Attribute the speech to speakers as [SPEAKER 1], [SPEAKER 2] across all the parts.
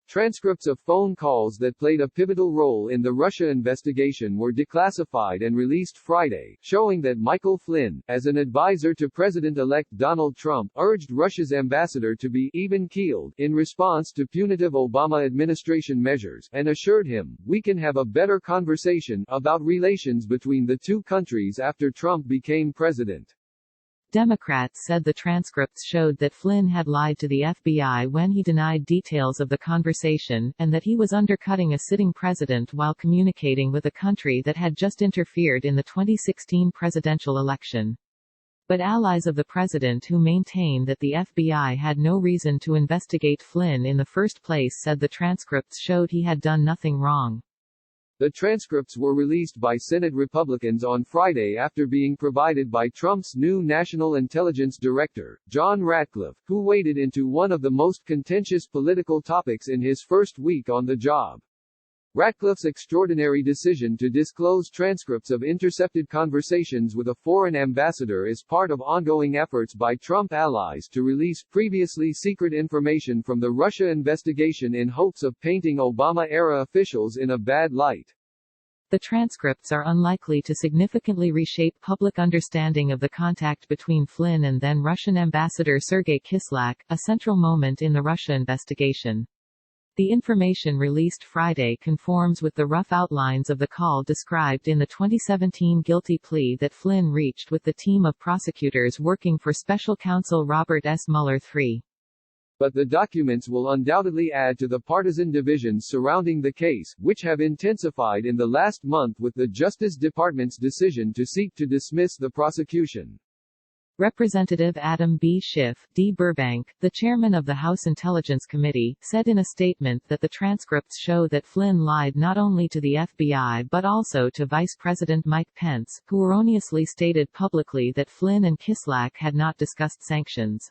[SPEAKER 1] Transcripts of phone calls that played a pivotal role in the Russia investigation were declassified and released Friday, showing that Michael Flynn, as an advisor to President-elect Donald Trump, urged Russia's ambassador to be even-keeled in response to punitive Obama administration measures, and assured him, "We can have a better conversation about relations between the two countries after Trump became president."
[SPEAKER 2] Democrats said the transcripts showed that Flynn had lied to the FBI when he denied details of the conversation, and that he was undercutting a sitting president while communicating with a country that had just interfered in the 2016 presidential election. But allies of the president who maintain that the FBI had no reason to investigate Flynn in the first place said the transcripts showed he had done nothing wrong.
[SPEAKER 1] The transcripts were released by Senate Republicans on Friday after being provided by Trump's new National Intelligence Director, John Ratcliffe, who waded into one of the most contentious political topics in his first week on the job. Ratcliffe's extraordinary decision to disclose transcripts of intercepted conversations with a foreign ambassador is part of ongoing efforts by Trump allies to release previously secret information from the Russia investigation in hopes of painting Obama-era officials in a bad light.
[SPEAKER 2] The transcripts are unlikely to significantly reshape public understanding of the contact between Flynn and then Russian Ambassador Sergei Kislyak, a central moment in the Russia investigation. The information released Friday conforms with the rough outlines of the call described in the 2017 guilty plea that Flynn reached with the team of prosecutors working for Special Counsel Robert S. Mueller III.
[SPEAKER 1] But the documents will undoubtedly add to the partisan divisions surrounding the case, which have intensified in the last month with the Justice Department's decision to seek to dismiss the prosecution.
[SPEAKER 2] Representative Adam B. Schiff, D. Burbank, the chairman of the House Intelligence Committee, said in a statement that the transcripts show that Flynn lied not only to the FBI but also to Vice President Mike Pence, who erroneously stated publicly that Flynn and Kislyak had not discussed sanctions.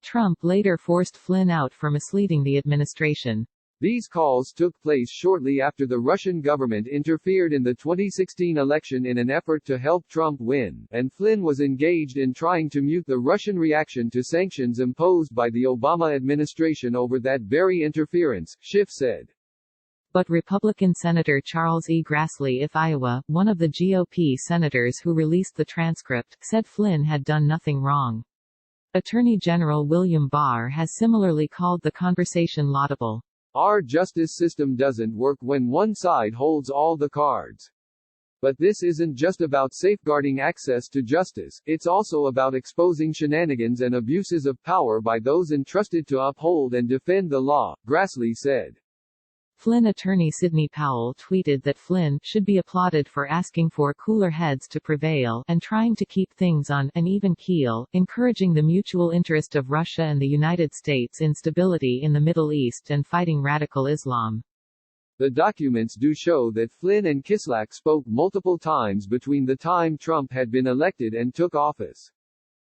[SPEAKER 2] Trump later forced Flynn out for misleading the administration.
[SPEAKER 1] These calls took place shortly after the Russian government interfered in the 2016 election in an effort to help Trump win, and Flynn was engaged in trying to mute the Russian reaction to sanctions imposed by the Obama administration over that very interference, Schiff said.
[SPEAKER 2] But Republican Senator Charles E. Grassley of Iowa, one of the GOP senators who released the transcript, said Flynn had done nothing wrong. Attorney General William Barr has similarly called the conversation laudable.
[SPEAKER 1] Our justice system doesn't work when one side holds all the cards. But this isn't just about safeguarding access to justice, it's also about exposing shenanigans and abuses of power by those entrusted to uphold and defend the law, Grassley said.
[SPEAKER 2] Flynn attorney Sidney Powell tweeted that Flynn should be applauded for asking for cooler heads to prevail and trying to keep things on an even keel, encouraging the mutual interest of Russia and the United States in stability in the Middle East and fighting radical Islam.
[SPEAKER 1] The documents do show that Flynn and Kislyak spoke multiple times between the time Trump had been elected and took office.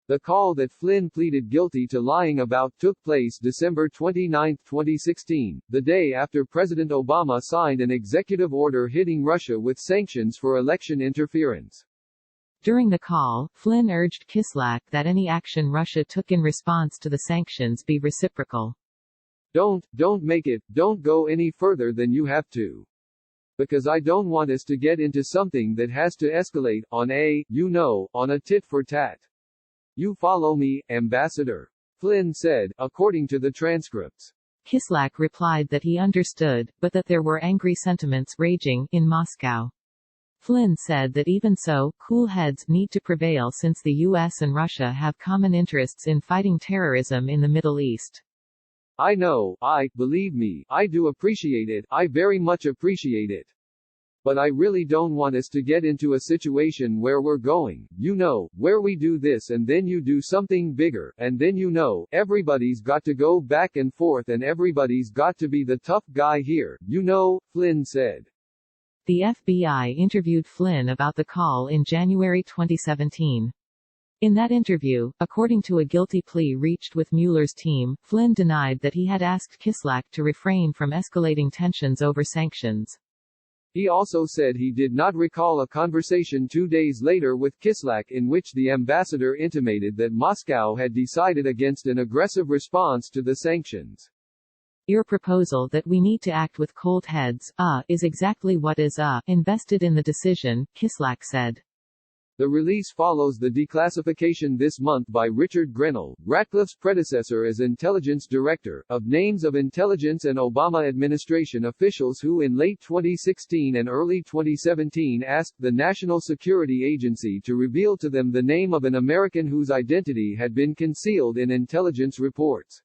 [SPEAKER 1] The call that Flynn pleaded guilty to lying about took place December 29, 2016, the day after President Obama signed an executive order hitting Russia with sanctions for election interference.
[SPEAKER 2] During the call, Flynn urged Kislyak that any action Russia took in response to the sanctions be reciprocal.
[SPEAKER 1] Don't go any further than you have to. Because I don't want us to get into something that has to escalate, on a tit for tat. You follow me, Ambassador? Flynn said, according to the transcripts.
[SPEAKER 2] Kislyak replied that he understood, but that there were angry sentiments raging in Moscow. Flynn said that even so, cool heads need to prevail since the U.S. and Russia have common interests in fighting terrorism in the Middle East.
[SPEAKER 1] I know, believe me, I do appreciate it, I very much appreciate it. But I really don't want us to get into a situation where we're going, where we do this and then you do something bigger, and then everybody's got to go back and forth and everybody's got to be the tough guy here, Flynn said.
[SPEAKER 2] The FBI interviewed Flynn about the call in January 2017. In that interview, according to a guilty plea reached with Mueller's team, Flynn denied that he had asked Kislyak to refrain from escalating tensions over sanctions.
[SPEAKER 1] He also said he did not recall a conversation 2 days later with Kislyak in which the ambassador intimated that Moscow had decided against an aggressive response to the sanctions.
[SPEAKER 2] Your proposal that we need to act with cold heads, is exactly what is, invested in the decision, Kislak said.
[SPEAKER 1] The release follows the declassification this month by Richard Grenell, Ratcliffe's predecessor as intelligence director, of names of intelligence and Obama administration officials who in late 2016 and early 2017 asked the National Security Agency to reveal to them the name of an American whose identity had been concealed in intelligence reports.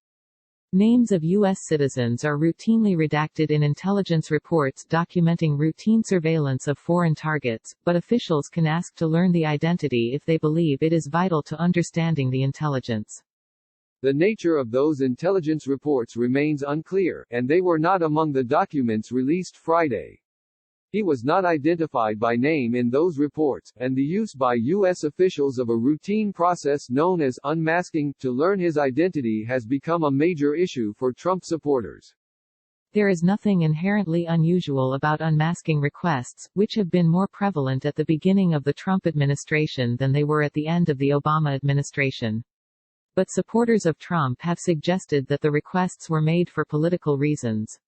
[SPEAKER 2] Names of U.S. citizens are routinely redacted in intelligence reports documenting routine surveillance of foreign targets, but officials can ask to learn the identity if they believe it is vital to understanding the intelligence.
[SPEAKER 1] The nature of those intelligence reports remains unclear, and they were not among the documents released Friday. He was not identified by name in those reports, and the use by U.S. officials of a routine process known as unmasking to learn his identity has become a major issue for Trump supporters.
[SPEAKER 2] There is nothing inherently unusual about unmasking requests, which have been more prevalent at the beginning of the Trump administration than they were at the end of the Obama administration. But supporters of Trump have suggested that the requests were made for political reasons.